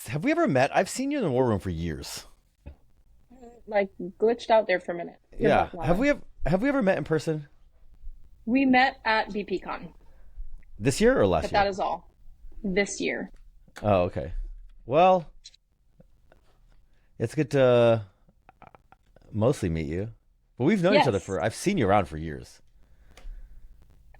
Have we ever met? I've seen you in the war room for years. Like glitched out there for a minute. You're Yeah. back, Lana. Have we ever met in person We met at VPCon, this year or last but year? that is all this year. Oh, okay. Well, it's good to mostly meet you. But we've known each other Yes. for I've seen you around for years.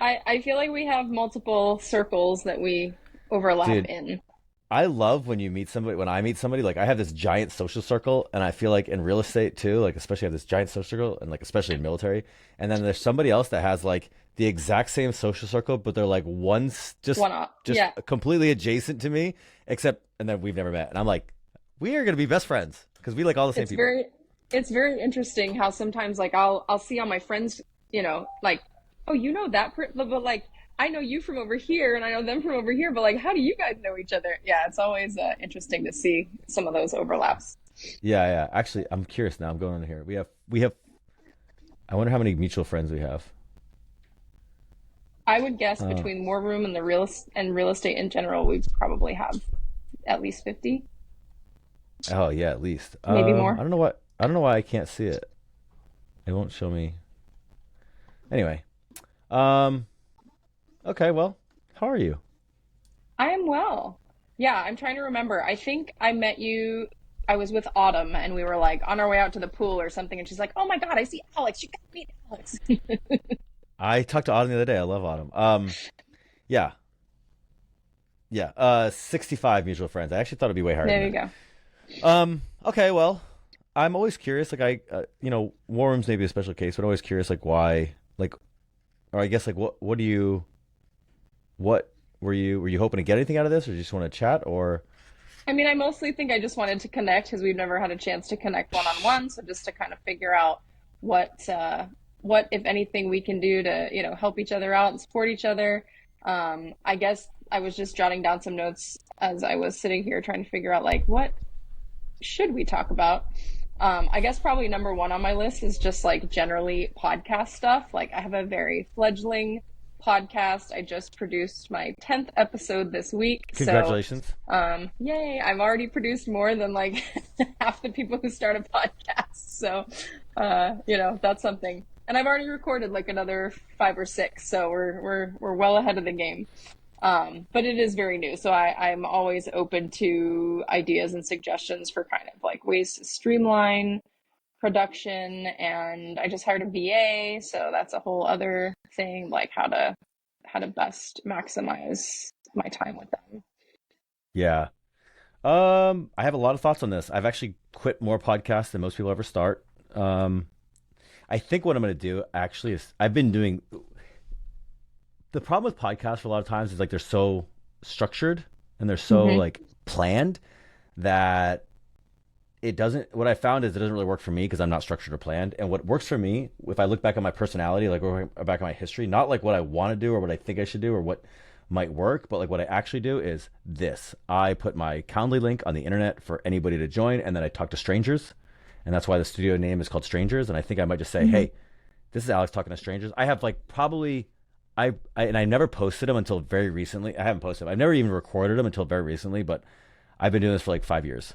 I feel like we have multiple circles that we overlap Dude, in. I love when you meet somebody when I meet somebody, like I have this giant social circle and I feel like in real estate too, like especially I have this giant social circle and like especially in military. And then there's somebody else that has like the exact same social circle, but they're like once One up. just Yeah. completely adjacent to me, except and then we've never met. And I'm like, we are gonna be best friends because we like all the same It's people. very it's very interesting how sometimes like I'll see on my friends, like, oh, you know but like I know you from over here and I know them from over here, but like how do you guys know each other? Yeah, it's always interesting to see some of those overlaps. Yeah, yeah. Actually, I'm curious now. I'm going in here. We have I wonder how many mutual friends we have. I would guess Uh, between War Room and real estate in general, we probably have at least 50, oh yeah, at least. maybe more. I don't know why I can't see it. It won't show me. Anyway. Um, okay, well, how are you? I am well. Yeah, I'm trying to remember. I think I met you. I was with Autumn and we were like on our way out to the pool or something. And she's like, oh my God, I see Alex. You got to meet Alex. I talked to Autumn the other day. I love Autumn. Yeah, yeah. 65 mutual friends. I actually thought it'd be way higher than There you that. go. Okay, well, I'm always curious. Like War Room's maybe a special case, but I'm always curious, like why, like, or I guess like what do you, what were you hoping to get anything out of this, or you just want to chat, or I mean, I mostly think I just wanted to connect because we've never had a chance to connect one on one. So just to kind of figure out what, if anything, we can do to, help each other out and support each other. I guess I was just jotting down some notes as I was sitting here trying to figure out like what should we talk about. I guess probably number one on my list is just like generally podcast stuff. Like I have a very fledgling podcast. I just produced my 10th episode this week. So congratulations? yay, I've already produced more than like half the people who start a podcast. So, that's something. And I've already recorded like another five or six, so we're well ahead of the game. But it is very new, so I'm always open to ideas and suggestions for kind of like ways to streamline production. And I just hired a VA, so that's a whole other thing, like how to best maximize my time with them. Yeah. I have a lot of thoughts on this. I've actually quit more podcasts than most people ever start. Um, I think what I'm going to do actually is I've been doing the problem with podcasts for a lot of times is like they're so structured and they're so Hmm. like planned that it doesn't what I found is it doesn't really work for me because I'm not structured or planned. And what works for me, if I look back at my personality, like or back at my history, not like what I want to do or what I think I should do or what might work, but like what I actually do is this. I put my Calendly link on the internet for anybody to join, and then I talk to strangers. And that's why the studio name is called Strangers. And I think I might just say, Hmm. hey, this is Alex talking to strangers. I have like probably and I never posted them until very recently. I haven't posted them. I've never even recorded them until very recently, but I've been doing this for like 5 years.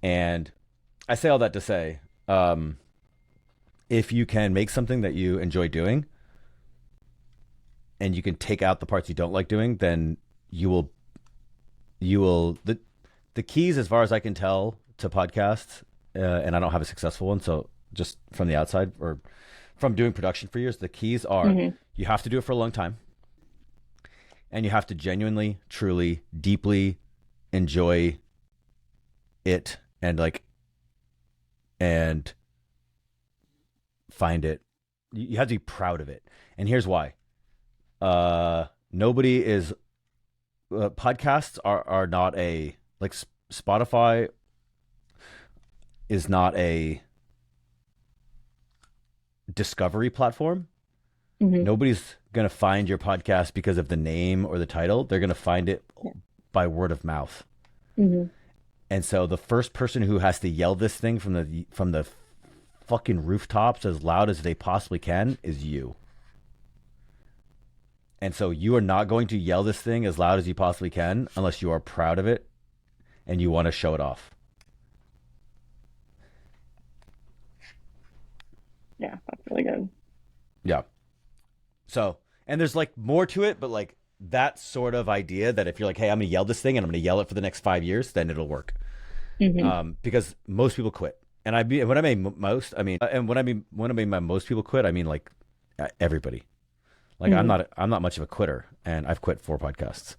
And I say all that to say, if you can make something that you enjoy doing and you can take out the parts you don't like doing, then you will the keys as far as I can tell to podcasts, and I don't have a successful one, so just from the outside or from doing production for years, the keys are Hmm. you have to do it for a long time and you have to genuinely, truly, deeply enjoy it and find it. You have to be proud of it. And here's why. Nobody is podcasts are not a like Spotify is not a discovery platform. Hmm. Nobody's going to find your podcast because of the name or the title. They're going to find it by word of mouth. Hmm. And so the first person who has to yell this thing from the fucking rooftops as loud as they possibly can is you. And so you are not going to yell this thing as loud as you possibly can unless you are proud of it and you want to show it off. Yeah, that's really good. Yeah. So, and there's like more to it, but like that sort of idea that if you're like, hey, I'm gonna yell this thing and I'm gonna yell it for the next 5 years, then it'll work. Hmm. Because most people quit. And when I mean most, I mean, and when I mean by most people quit, I mean like everybody. Like Hmm. I'm not much of a quitter, and I've quit 4 podcasts.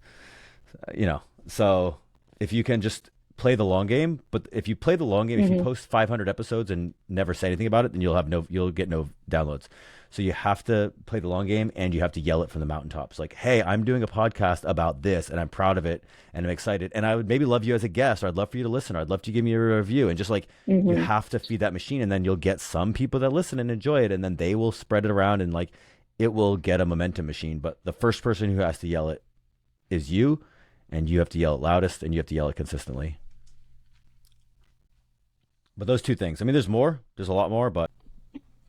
You know, so if you can just play the long game, but if you play the long game, if you Hmm. post 500 episodes and never say anything about it, then you'll get no downloads. So you have to play the long game, and you have to yell it from the mountaintops. Like, hey, I'm doing a podcast about this, and I'm proud of it, and I'm excited, and I would maybe love you as a guest, or I'd love for you to listen, or I'd love to give me a review, and just like you Hmm. have to feed that machine, and then you'll get some people that listen and enjoy it, and then they will spread it around, and like it will get a momentum machine. But the first person who has to yell it is you, and you have to yell it loudest, and you have to yell it consistently. But those 2 things. I mean, there's more. There's a lot more, but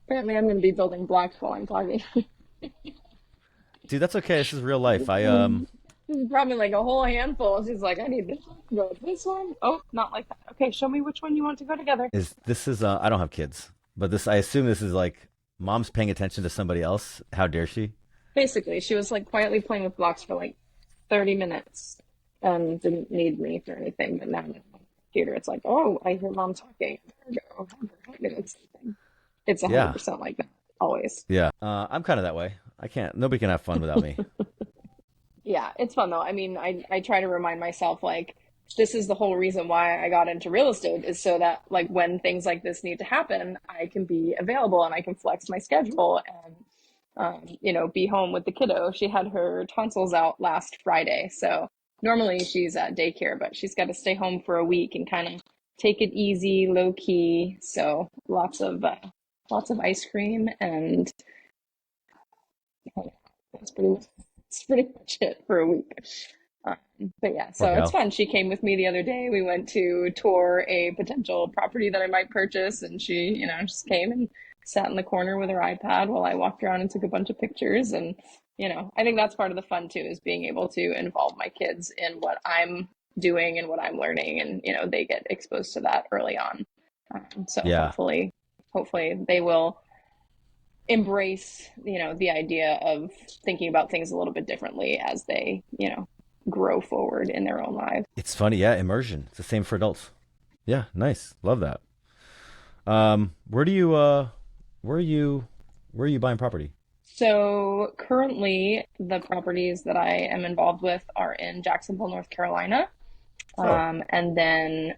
Apparently, I'm going to be building blocks while I'm talking. dude, that's okay. This is real life. This is probably like a whole handful. She's like, I need this one. Go with this one. Oh, not like that. Okay, show me which one you want to go together. is this is I don't have kids, but this I assume this is like mom's paying attention to somebody else. How dare she? Basically, she was like quietly playing with blocks for like 30 minutes and didn't need me for anything. But now I'm at the computer. It's like, oh, I hear mom talking. There we go. Help me with something. It's Yeah, 100% like that. Always. yeah. I'm kind of that way. I can't. Nobody can have fun without me. Yeah, it's fun though. I mean, I try to remind myself like this is the whole reason why I got into real estate is so that like when things like this need to happen, I can be available and I can flex my schedule and be home with the kiddo. She had her tonsils out last Friday, so normally she's at daycare, but she's got to stay home for a week and kind of take it easy, low key. So lots of ice cream and that's pretty much it for a week. Um, but yeah, Poor so it's gal. fun. She came with me the other day. We went to tour a potential property that I might purchase, and she, just came and sat in the corner with her iPad while I walked around and took a bunch of pictures. And, I think that's part of the fun too, is being able to involve my kids in what I'm doing and what I'm learning, and they get exposed to that early on. So Yeah, hopefully they will embrace the idea of thinking about things a little bit differently as they grow forward in their own lives. it's funny. Yeah, immersion. It's the same for adults. Yeah, nice. Love that. Where do you where are you where are you buying property? So currently the properties that I am involved with are in Jacksonville, North Carolina. Oh, And then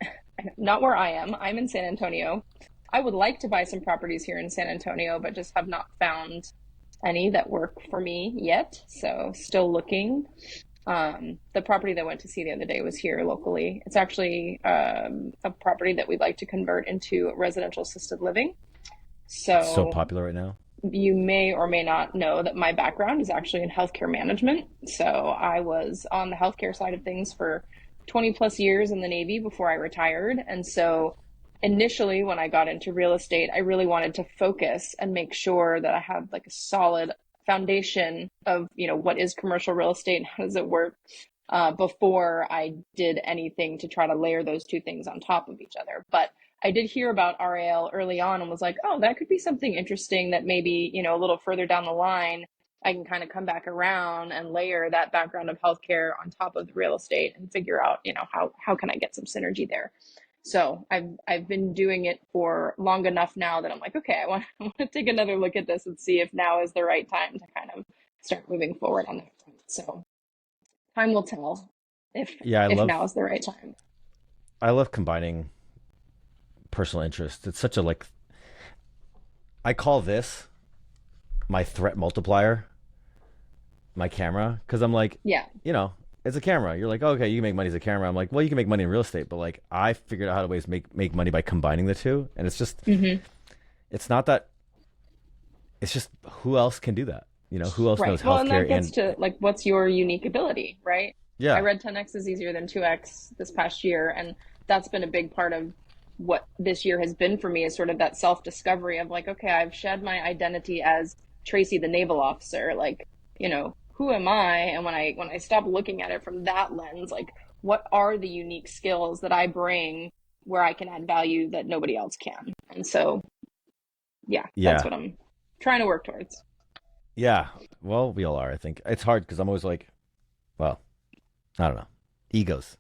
not where I am, I'm in San Antonio. I would like to buy some properties here in San Antonio, but just have not found any that work for me yet, so still looking. The property that I went to see the other day was here locally. It's actually a property that we'd like to convert into residential assisted living. so So popular right now. you may or may not know that my background is actually in healthcare management. So I was on the healthcare side of things for 20 plus years in the Navy before I retired. And so initially, when I got into real estate, I really wanted to focus and make sure that I had like a solid foundation of, what is commercial real estate and how does it work before I did anything to try to layer those two things on top of each other. But I did hear about RAL early on and was like, oh, that could be something interesting that maybe, a little further down the line, I can kind of come back around and layer that background of healthcare on top of the real estate and figure out, how can I get some synergy there. So I've been doing it for long enough now that I'm like, okay, I want to take another look at this and see if now is the right time to kind of start moving forward on that front. So time will tell if Yeah, if now is the right time. I love combining personal interests. It's such a like I call this my threat multiplier, my camera, because I'm like, Yeah. you know, it's a camera. You're like, okay, you can make money as a camera. I'm like, well, you can make money in real estate, but like I figured out how to ways make money by combining the two, and it's just Hmm. it's not that it's just who else can do that? You know, who else knows Right. Well, and that healthcare gets and to like, what's your unique ability, right? I yeah, read 10x is easier than 2x this past year, and that's been a big part of what this year has been for me is sort of that self-discovery of like, okay, I've shed my identity as Tracy the naval officer, like, who am I? And when I stop looking at it from that lens, like what are the unique skills that I bring where I can add value that nobody else can. And so, yeah, that's Yeah. what I'm trying to work towards. Yeah. Well, we all are, I think. It's hard because I'm always like, well, I don't know. Egos.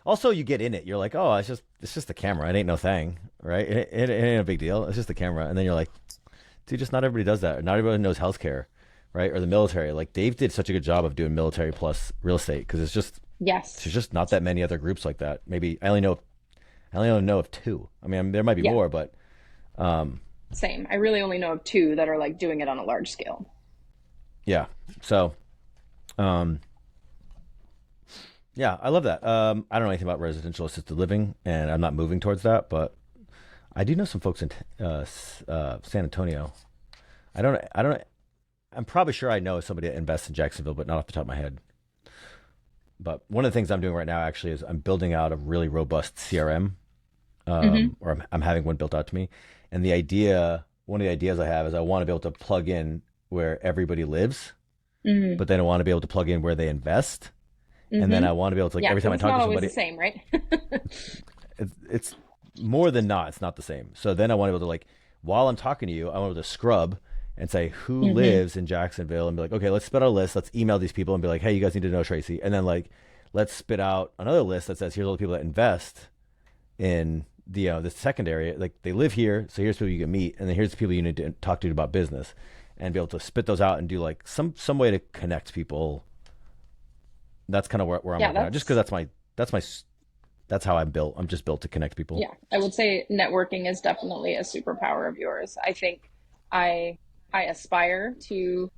Also, you get in it. You're like, oh, it's just a camera. It ain't no thing, right? It ain't a big deal. It's just a camera. And then you're like, dude, just not everybody does that. Not everybody knows healthcare, right? Or the military. Like Dave did such a good job of doing military plus real estate because Yes. there's just not that many other groups like that. Maybe I only know of two. I mean, there might be Yeah. more, but um, Same. I really only know of two that are like doing it on a large scale. yeah. So um, yeah, I love that. I don't know anything about residential assisted living, and I'm not moving towards that, but I do know some folks in San Antonio. I don't. I'm probably sure I know somebody that invests in Jacksonville, but not off the top of my head. But one of the things I'm doing right now actually is I'm building out a really robust CRM, Hmm. or I'm having one built out to me. And one of the ideas I have is I want to be able to plug in where everybody lives, Hmm. but then I want to be able to plug in where they invest. And then Hmm. I want to be able to, like, Yeah, every time because I it's talk not to always the somebody, same, right? it's more than not, it's not the same. So then I want to be able to, like, while I'm talking to you, I want to scrub and say who Hmm. lives in Jacksonville and be like, okay, let's spit out a list. Let's email these people and be like, hey, you guys need to know Tracy. And then, like, let's spit out another list that says here's all the people that invest in the secondary. Like, they live here, so here's people you can meet, and then here's the people you need to talk to about business, and be able to spit those out and do like some way to connect people. That's kind of where I'm Yeah, working out, just because that's my that's how I'm built. I'm just built to connect people. yeah. I would say networking is definitely a superpower of yours. I think I I aspire to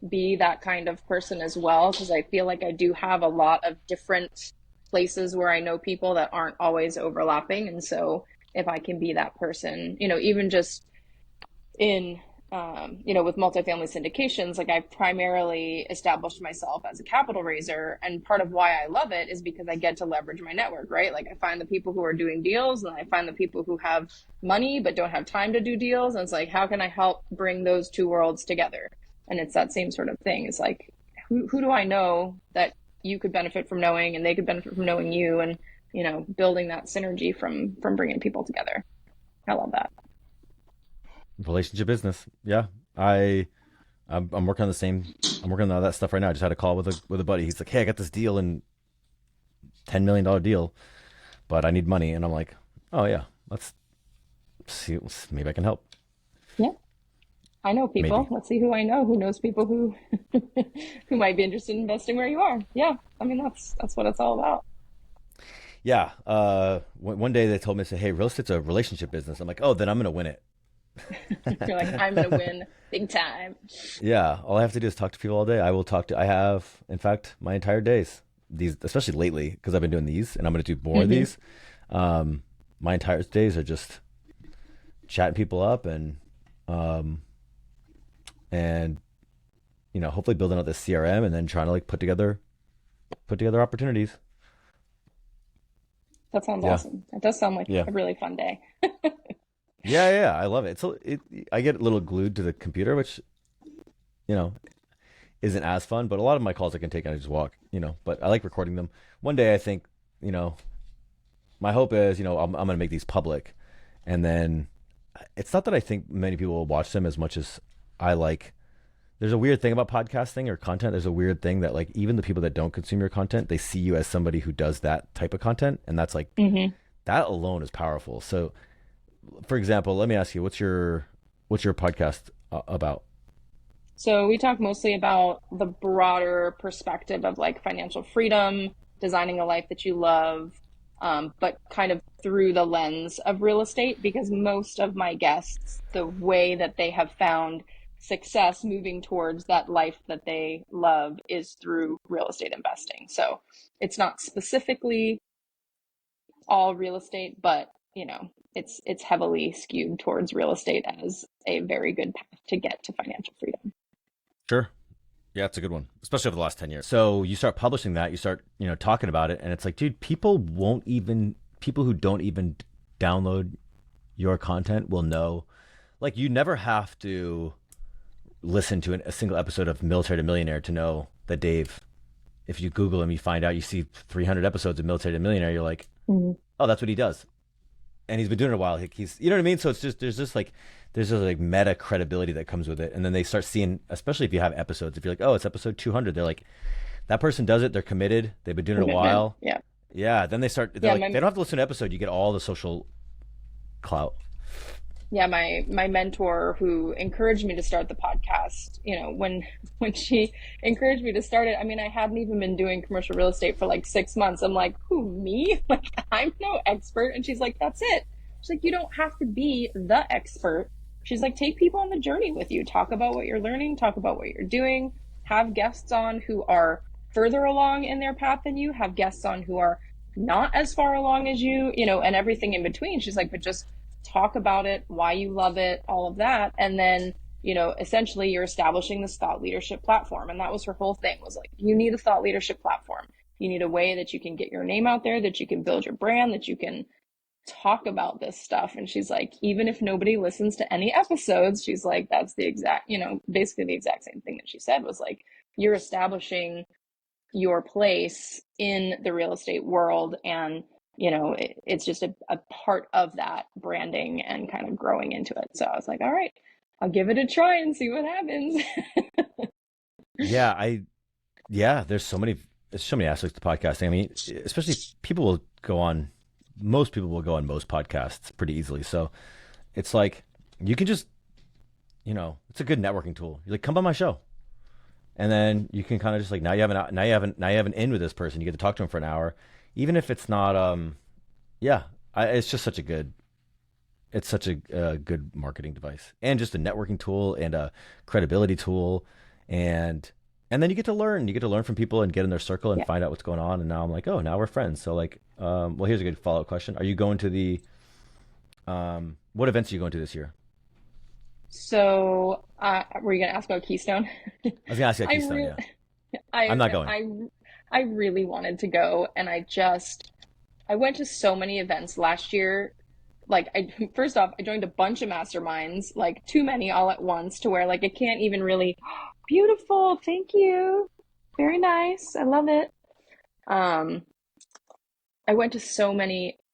be that kind of person as well because I feel like I do have a lot of different places where I know people that aren't always overlapping. And so if I can be that person, even just in with multifamily syndications, like I primarily established myself as a capital raiser. And part of why I love it is because I get to leverage my network, right? Like I find the people who are doing deals and I find the people who have money but don't have time to do deals. And it's like, how can I help bring those two worlds together? And it's that same sort of thing. It's like, who do I know that you could benefit from knowing and they could benefit from knowing you and, building that synergy from bringing people together. I love that. Relationship business. Yeah, I I'm working on the same. I'm working on that stuff right now. I just had a call with a buddy. He's like, hey, I got this deal and $10 million deal, but I need money, and I'm like, oh yeah, let's see, maybe I can help. Yeah. I know people. Maybe. Let's see who I know who knows people who who might be interested in investing where you are. Yeah. I mean that's what it's all about. Yeah. One day they told me, say, hey, real estate's a relationship business. I'm like, oh, then I'm gonna win it. You're like, I'm gonna win big time. Yeah. All I have to do is talk to people all day. I will talk to. I have, in fact, my entire days. These, especially lately, because I've been doing these, and I'm gonna do more of Hmm. these. Um, my entire days are just chatting people up um, and hopefully building out this CRM, and then trying to, like, put together opportunities. That sounds Yeah. awesome. That does sound like Yeah. a really fun day. Yeah, yeah, I love it. So I get a little glued to the computer, which you know isn't as fun. But a lot of my calls I can take and I just walk. But I like recording them. One day I think, you know, my hope is, I'm gonna make these public, and then it's not that I think many people will watch them as much as I like. There's a weird thing about podcasting or content. There's a weird thing that, like, even the people that don't consume your content, they see you as somebody who does that type of content, and that's like Hmm. that alone is powerful. So, for example, let me ask you, what's your podcast about? So we talk mostly about the broader perspective of like financial freedom, designing a life that you love, but kind of through the lens of real estate, because most of my guests, the way that they have found success moving towards that life that they love is through real estate investing. So it's not specifically all real estate, but it's heavily skewed towards real estate as a very good path to get to financial freedom. Sure. Yeah, it's a good one, especially over the last 10 years. So you start publishing that, you start, talking about it, and it's like, dude, people who don't even download your content will know. Like, you never have to listen to a single episode of Military to Millionaire to know that Dave if you Google him, you find out you see 300 episodes of Military to Millionaire. You're like, Mhm. oh, that's what he does, and he's been doing it a while. He's, you know what I mean. So it's just there's just like meta credibility that comes with it, and then they start seeing, especially if you have episodes. If you're like, oh, it's episode 200, they're like, that person does it. They're committed. They've been doing it a Commitment. while. Yeah. Yeah. Then they start. They're Yeah. like, they don't have to listen to an episode. You get all the social clout. Yeah, my mentor who encouraged me to start the podcast, when she encouraged me to start it, I mean, I hadn't even been doing commercial real estate for like 6 months. I'm like, who, me? Like, I'm no expert. And she's like, that's it. She's like, you don't have to be the expert. She's like, take people on the journey with you. Talk about what you're learning, talk about what you're doing, have guests on who are further along in their path than you, have guests on who are not as far along as you, and everything in between. She's like, but just talk about it, why you love it, all of that. And then, essentially you're establishing this thought leadership platform. And that was her whole thing, was like, you need a thought leadership platform. You need a way that you can get your name out there, that you can build your brand, that you can talk about this stuff. And she's like, even if nobody listens to any episodes, she's like, that's the exact, basically the exact same thing that she said, was like, you're establishing your place in the real estate world. And it's just a part of that branding and kind of growing into it. So I was like, all right, I'll give it a try and see what happens. Yeah, there's so many aspects to podcasting. I mean, especially people will go on most people will go on most podcasts pretty easily. So it's like you can just, it's a good networking tool. You're like, come on my show. And then you can kind of just like, now you have an in with this person. You get to talk to him for an hour, even if it's not it's just such a good it's such a good marketing device, and just a networking tool and a credibility tool. And then you get to learn from people and get in their circle and Yeah. find out what's going on. And now I'm like, oh, now we're friends. So like, well, here's a good follow-up question. Are you going to the what events are you going to this year? So, were you going to ask about Keystone? I was gonna ask you at I Keystone. really, Yeah, I, I'm not going. I, I really wanted to go, and I went to so many events last year. Like, first off, I joined a bunch of masterminds, like too many all at once, to where like I can't even really. Beautiful, thank you. Very nice. I love it. Um, I went to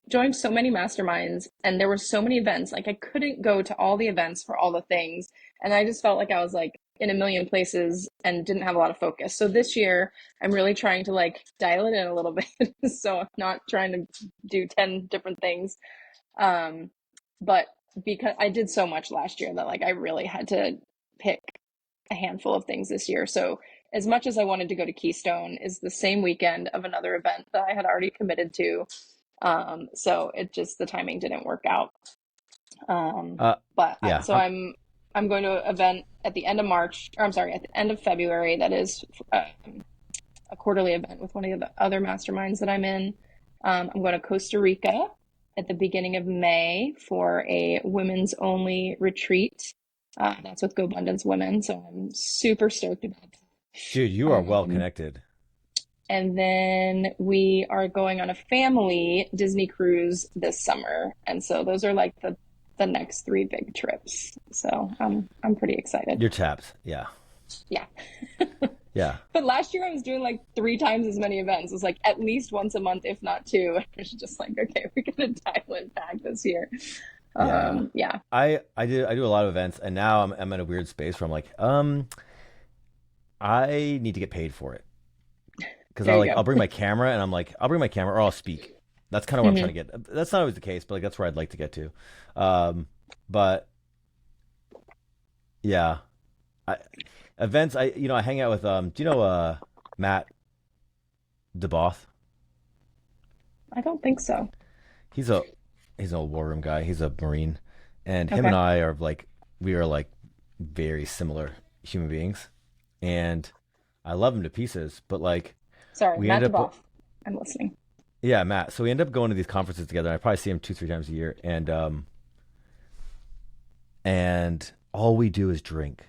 joined so many masterminds, and there were so many events. Like, I couldn't go to all the events for all the things. And I just felt like I was like in a million places and didn't have a lot of focus. So this year, I'm really trying to like dial it in a little bit. So I'm not trying to do 10 different things. Um, but because I did so much last year that like I really had to pick a handful of things this year. So as much as I wanted to go to Keystone, is the same weekend of another event that I had already committed to. So it just, the timing didn't work out. Um, Uh, but yeah, so I'm going to an event at the end of March, or I'm sorry, at the end of February. That is a quarterly event with one of the other masterminds that I'm in. I'm going to Costa Rica at the beginning of May for a women's only retreat. That's with GoBundance Women, so I'm super stoked about dude, you that. are well connected. And then we are going on a family Disney cruise this summer, and so those are like the next three big trips. So I'm pretty excited. You're tapped. Yeah, Yeah. yeah, But last year I was doing like three times as many events. It was like at least once a month, if not two. I was just like, okay, we're gonna dial it back this year. yeah. Yeah. I do a lot of events, and now I'm in a weird space where I'm like, I need to get paid for it. Because There you I'll go. bring my camera, and I'm like, I'll bring my camera or I'll speak. That's kind of what I'm trying Hmm. to get. That's not always the case, but like that's where I'd like to get to. But yeah, I, events. I hang out with Do you know Matt DeBoth? I don't think so. He's a he's an old war room guy. He's a Marine, and him and Okay. I are like we are like very similar human beings, and I love him to pieces. But like Sorry, we Matt ended up DeBoff. I'm listening. Yeah, Matt. So we end up going to these conferences together. I probably see him 2, 3 times a year, and all we do is drink,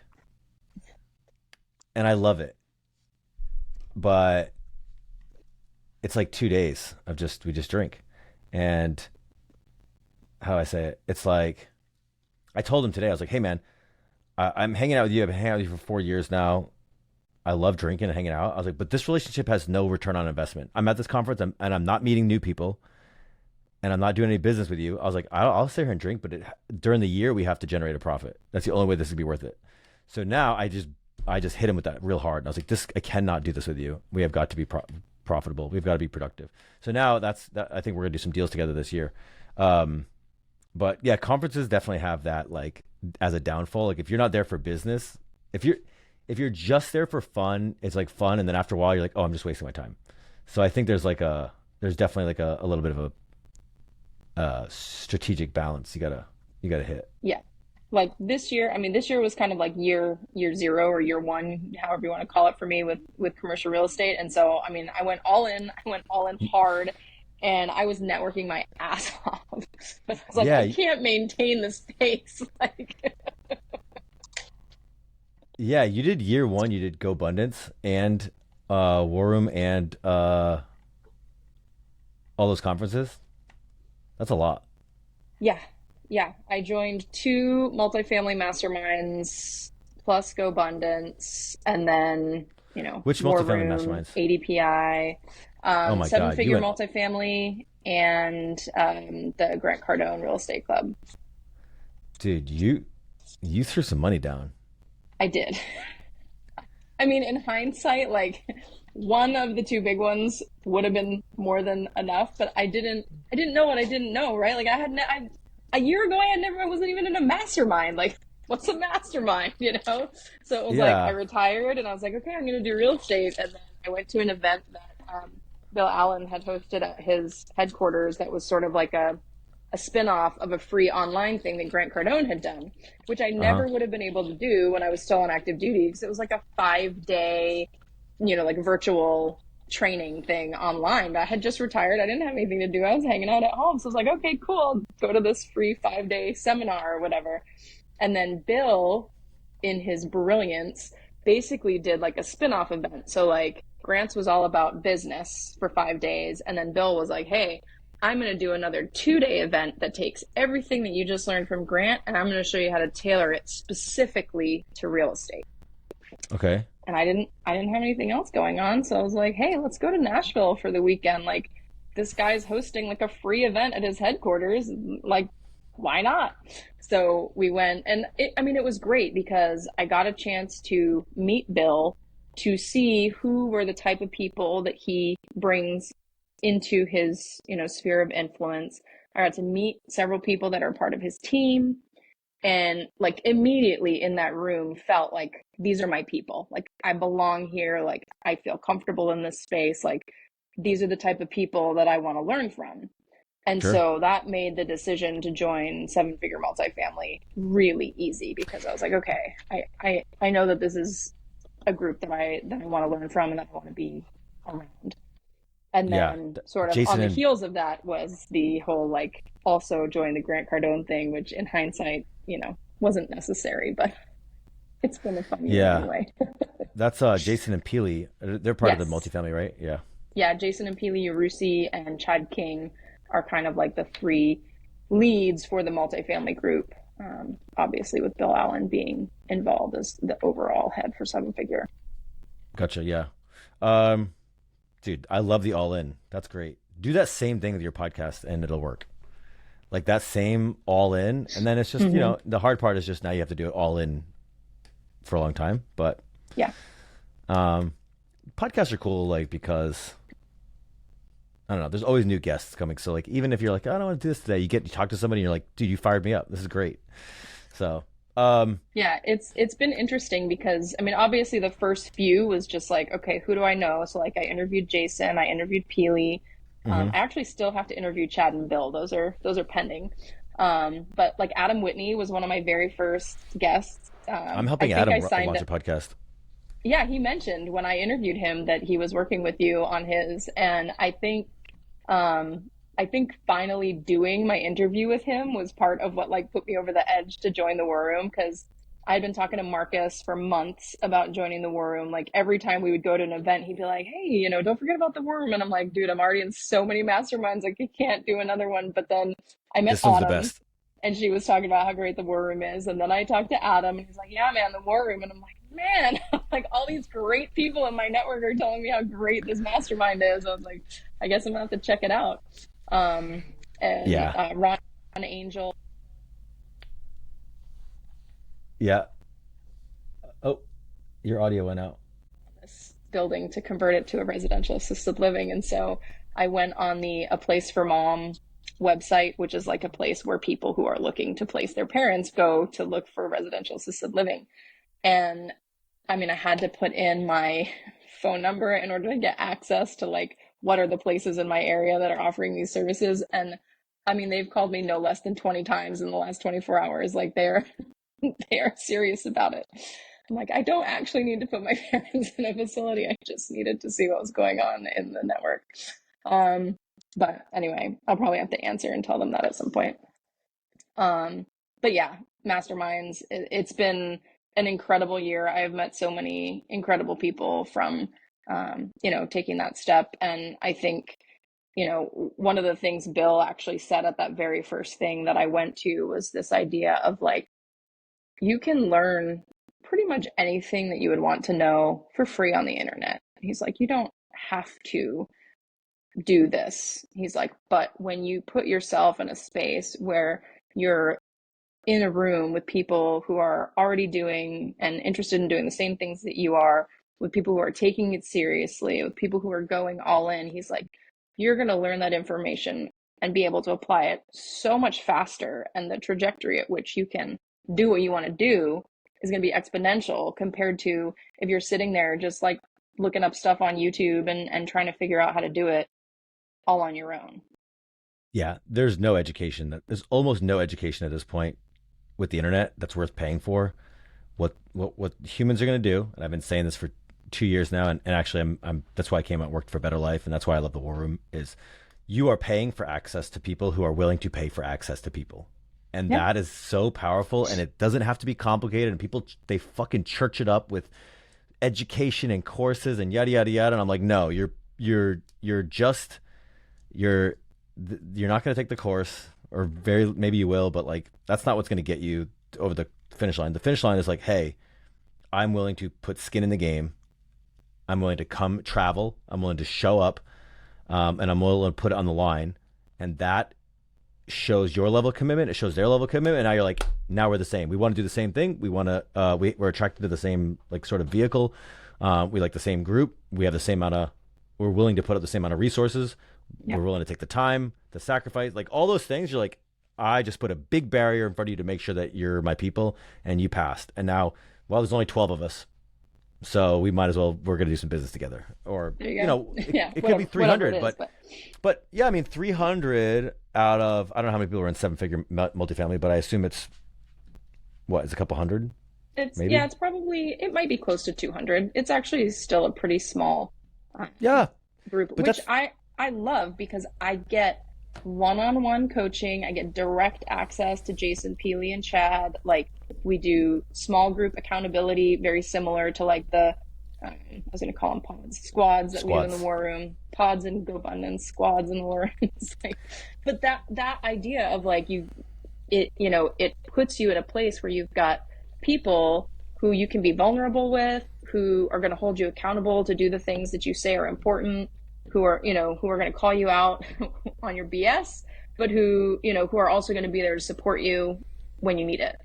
and I love it. But it's like 2 days of just we just drink, and how do I say it? It's like I told him today. I was like, "Hey, man, I'm hanging out with you. I've been hanging out with you for 4 years now. I love drinking and hanging out. I was like, but this relationship has no return on investment. I'm at this conference and I'm not meeting new people and I'm not doing any business with you. I was like, I'll sit here and drink, but during the year we have to generate a profit. That's the only way this would be worth it. So now I just hit him with that real hard. And I was like, I cannot do this with you. We have got to be profitable. We've got to be productive. So now I think we're gonna do some deals together this year. Um, but yeah, conferences definitely have that like as a downfall. Like if you're not there for business, if you're if you're just there for fun, it's like fun, and then after a while you're like, oh, I'm just wasting my time. So I think there's definitely like a little bit of a strategic balance you gotta hit. Yeah. Like this year, I mean, this year was kind of like year zero or year one, however you want to call it for me with commercial real estate. And so, I mean, I went all in. I went all in hard, and I was networking my ass off. But I was like, I Yeah, can't maintain this pace. Like, yeah. You did year one. You did Go Abundance and War Room and all those conferences. That's a lot. yeah, yeah. I joined two multifamily masterminds plus Go Abundance, and then Which War multifamily Room, masterminds? ADPI, Oh my seven God, you figure went, multifamily, and the Grant Cardone Real Estate Club. dude. You threw some money down. I did. I mean, in hindsight, like one of the two big ones would have been more than enough, but I didn't know what I didn't know, right? Like a year ago, I wasn't even in a mastermind. Like, what's a mastermind, you know? So it was like I Yeah. retired and I was like, okay, I'm going to do real estate. And then I went to an event that Bill Allen had hosted at his headquarters that was sort of like a spin-off of a free online thing that Grant Cardone had done, which I Uh huh. never would have been able to do when I was still on active duty because it was like a 5 day, like virtual training thing online. I had just retired. I didn't have anything to do. I was hanging out at home. So I was like, okay, cool. I'll go to this free 5 day seminar or whatever. And then Bill, in his brilliance, basically did like a spin-off event. So like Grants was all about business for 5 days. And then Bill was like, hey, I'm going to do another 2 day event that takes everything that you just learned from Grant, and I'm going to show you how to tailor it specifically to real estate. Okay. And I didn't have anything else going on, so I was like, hey, let's go to Nashville for the weekend. Like, this guy's hosting like a free event at his headquarters. Like, why not? So we went, and I mean, it was great because I got a chance to meet Bill, to see who were the type of people that he brings into his, sphere of influence. I got to meet several people that are part of his team, and like immediately in that room felt like these are my people. Like I belong here. Like I feel comfortable in this space. Like these are the type of people that I want to learn from. And Sure. so that made the decision to join seven figure multifamily really easy because I was like, okay, I know that this is a group that I want to learn from and that I want to be around. And Yeah. then sort of Jason on the and heels of that was the whole like also join the Grant Cardone thing, which in hindsight, wasn't necessary, but it's been a fun year yeah, anyway. that's Jason and Peely. They're part of the Yes. multifamily, right? Yeah. Yeah, Jason and Pili Urusi and Chad King are kind of like the three leads for the multifamily group. Obviously, with Bill Allen being involved as the overall head for seven figure. Gotcha. Yeah. Um, dude, I love the all in. That's great. Do that same thing with your podcast and it'll work. Like that same all in. And then it's just, Hmm. the hard part is just now you have to do it all in for a long time. But Yeah. um, podcasts are cool, like, because I don't know, there's always new guests coming. So, like, even if you're like, I don't want to do this today, you talk to somebody and you're like, dude, you fired me up. This is great. So, Yeah, it's been interesting because I mean, obviously the first few was just like, okay, who do I know? So like I interviewed Jason, I interviewed Peely. mhm. I actually still have to interview Chad and Bill. Those are pending. But like Adam Whitney was one of my very first guests. I'm I helping think Adam I signed. launch a podcast. Yeah, he mentioned when I interviewed him that he was working with you on his, and I think finally doing my interview with him was part of what like put me over the edge to join the War Room because I'd been talking to Marcus for months about joining the War Room. Like every time we would go to an event, he'd be like, "Hey, don't forget about the War Room." And I'm like, "Dude, I'm already in so many masterminds, like I can't do another one." But then I met This one's the Autumn. best. and she was talking about how great the war room is. And then I talked to Adam, and he's like, "Yeah, man, the war room." And I'm like, "Man, like all these great people in my network are telling me how great this mastermind is." I was like, "I guess I'm gonna have to check it out." Um, and Yeah. Ron Angel, Yeah. Oh, your audio went out. this building to convert it to a residential assisted living, and so I went on the A Place for Mom website, which is like a place where people who are looking to place their parents go to look for residential assisted living. And I mean, I had to put in my phone number in order to get access to like what are the places in my area that are offering these services. And I mean, they've called me no less than 20 times in the last 24 hours. Like they're they are serious about it. I'm like, I don't actually need to put my parents in a facility. I just needed to see what was going on in the network. Um, but anyway, I'll probably have to answer and tell them that at some point. Um, but yeah, masterminds, it's been an incredible year. I've met so many incredible people from, taking that step. And I think, one of the things Bill actually said at that very first thing that I went to was this idea of like, you can learn pretty much anything that you would want to know for free on the internet. He's like, you don't have to do this. He's like, but when you put yourself in a space where you're in a room with people who are already doing and interested in doing the same things that you are, with people who are taking it seriously, with people who are going all in, he's like, you're going to learn that information and be able to apply it so much faster. And the trajectory at which you can do what you want to do is going to be exponential compared to if you're sitting there just like looking up stuff on YouTube and trying to figure out how to do it all on your own. Yeah, there's almost no education at this point with the internet that's worth paying for. What humans are going to do, and I've been saying this for 2 years now, and actually I'm that's why I came out and worked for Better Life, and that's why I love the War Room, is you are paying for access to people who are willing to pay for access to people. And Yeah. that is so powerful, and it doesn't have to be complicated, and people, they fucking church it up with education and courses and yada yada yada, and I'm like, no, you're just you're you're not going to take the course, or very maybe you will, but like that's not what's going to get you over the finish line. The finish line is like, hey, I'm willing to put skin in the game. I'm willing to come travel. I'm willing to show up, and I'm willing to put it on the line. And that shows your level of commitment. It shows their level of commitment. And now you're like, now we're the same. We want to do the same thing. We want to. We're attracted to the same like sort of vehicle. We like the same group. We have the same amount of. We're willing to put up the same amount of resources. Yeah. We're willing to take the time, the sacrifice, like all those things. You're like, I just put a big barrier in front of you to make sure that you're my people, and you passed. And now, well, there's only 12 of us, so we might as well. We're going to do some business together, or There you go. Yeah. it could Whatever, be 300, it is, but yeah, I mean 300 out of, I don't know how many people are in 7-figure multifamily, but I assume it's what, is a couple hundred, maybe. it's probably, it might be close to 200. It's actually still a pretty small uh, Yeah, group, but which that's I love because I get one-on-one coaching. I get direct access to Jason, Peely, and Chad. Like we do small group accountability, very similar to like the I was going to call them pods, squads that we do in the squads. war room, pods and GoBundance, squads in the war room. It's like, but that idea of like it puts you in a place where you've got people who you can be vulnerable with, who are going to hold you accountable to do the things that you say are important, who are going to call you out on your BS, but who are also going to be there to support you when you need it.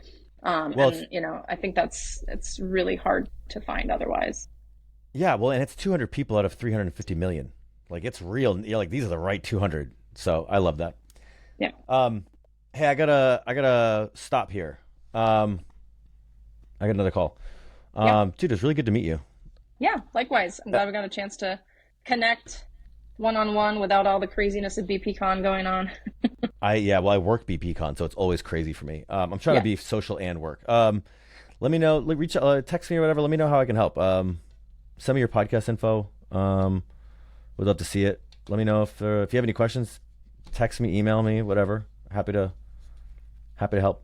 Well, it's I think it's really hard to find otherwise. yeah, well, and it's 200 people out of 350 million. Like it's real. You're like, these are the right 200. So I love that. Yeah. Hey, I gotta stop here. I got another call. Yeah. Dude, it's really good to meet you. Yeah. Likewise. I'm Uh, glad we got a chance to connect one on one without all the craziness of BPCon going on. yeah, well, I work BPCon, so it's always crazy for me. I'm trying to Yeah. be social and work. Let me know, reach text me or whatever. Let me know how I can help. Send me your podcast info. Would love to see it. Let me know if you have any questions. Text me, email me, whatever. Happy to help.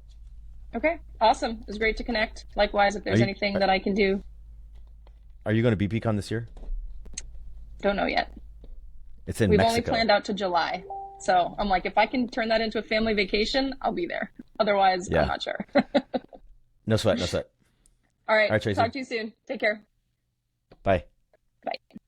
Okay. Awesome. It was great to connect. Likewise, if Are there's you anything are, that I can do, are you going to BPCon this year? don't know yet. It's in We've only Mexico. planned out to July. So I'm like, if I can turn that into a family vacation, I'll be there. Otherwise, I'm Yeah. not sure. No sweat. No sweat. All All right. right, Tracy. Talk to you soon. Take care. Bye. Bye.